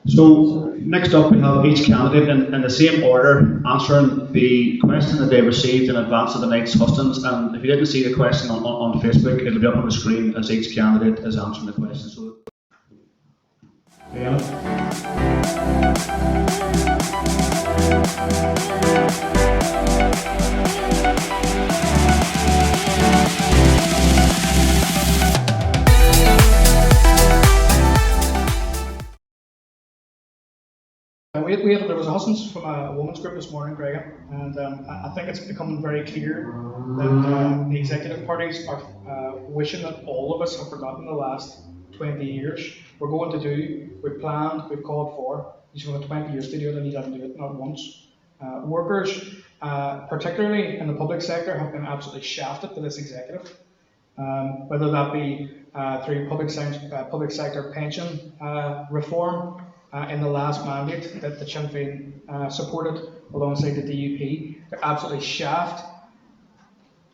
So next up we have each candidate in the same order answering the question that they received in advance of the night's hustings. And if you didn't see the question on Facebook, it'll be up on the screen as each candidate is answering the question. So, yeah. There was a hustings from a women's group this morning, Greg, and I think it's becoming very clear that the executive parties are wishing that all of us have forgotten the last 20 years. We've planned, we've called for. You have 20 years to do it, and you didn't do it, not once. Workers, particularly in the public sector, have been absolutely shafted by this executive, whether that be through public sector pension reform. In the last mandate that the Sinn Féin supported alongside the DUP, they're absolutely shaft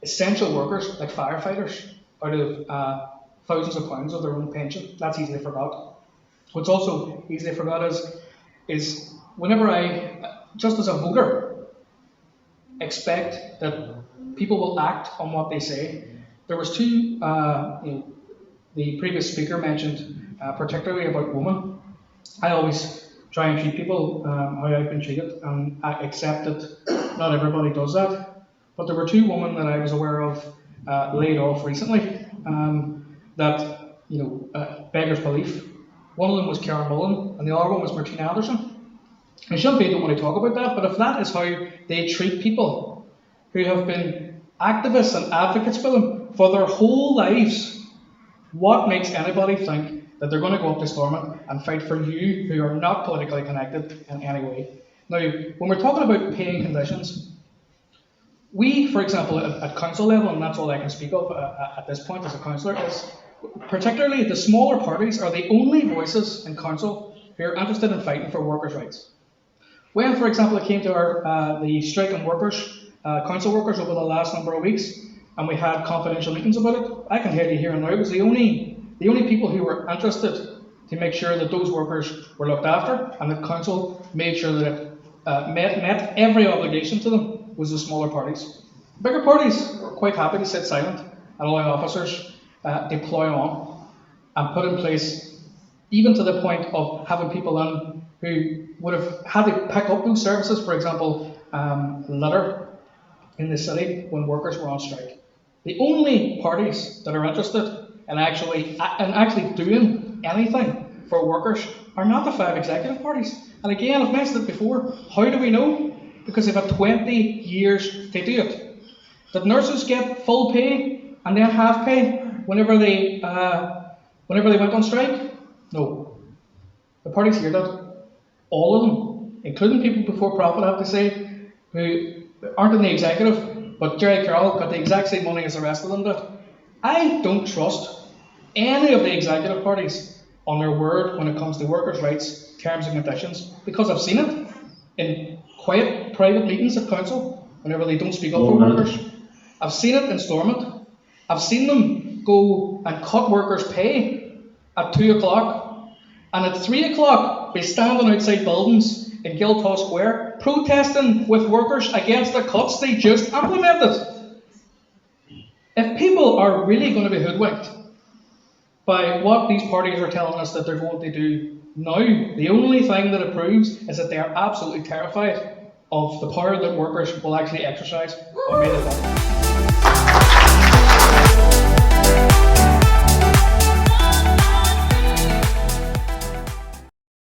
essential workers like firefighters out of thousands of pounds of their own pension. That's easily forgot. What's also easily forgot is whenever I, just as a voter, expect that people will act on what they say. There was two, the previous speaker mentioned particularly about women. I always try and treat people how I've been treated, and I accept that not everybody does that. But there were two women that I was aware of laid off recently that, beggars belief. One of them was Karen Mullen, and the other one was Martina Anderson. And Sinn Féin don't want to talk about that, but if that is how they treat people who have been activists and advocates for them for their whole lives, what makes anybody think that they're going to go up to Stormont and fight for you who are not politically connected in any way? Now, when we're talking about paying conditions, we, for example, at council level, and that's all I can speak of at this point as a councillor, is particularly the smaller parties are the only voices in council who are interested in fighting for workers' rights. When, for example, it came to the striking workers, council workers over the last number of weeks, and we had confidential meetings about it, I can tell you here and now, it was the only people who were interested to make sure that those workers were looked after, and the council made sure that it met every obligation to them, was the smaller parties. Bigger parties were quite happy to sit silent and allow officers deploy on and put in place, even to the point of having people in who would have had to pick up those services, for example, litter in the city when workers were on strike. The only parties that are interested in actually doing anything for workers are not the five executive parties. And again, I've mentioned it before, how do we know? Because they've had 20 years to do it. Did nurses get full pay and then half pay whenever they went on strike? No. The parties here did. All of them, including people before profit, I have to say, who aren't in the executive, but Jerry Carroll got the exact same money as the rest of them did. I don't trust any of the executive parties on their word when it comes to workers' rights, terms and conditions, because I've seen it in quiet private meetings at council whenever they don't speak up for workers. I've seen it in Stormont. I've seen them go and cut workers' pay at 2 o'clock, and at 3 o'clock be standing outside buildings in Guildhall Square protesting with workers against the cuts they just implemented. If people are really going to be hoodwinked by what these parties are telling us that they're going to do now, the only thing that it proves is that they are absolutely terrified of the power that workers will actually exercise on May the 5th.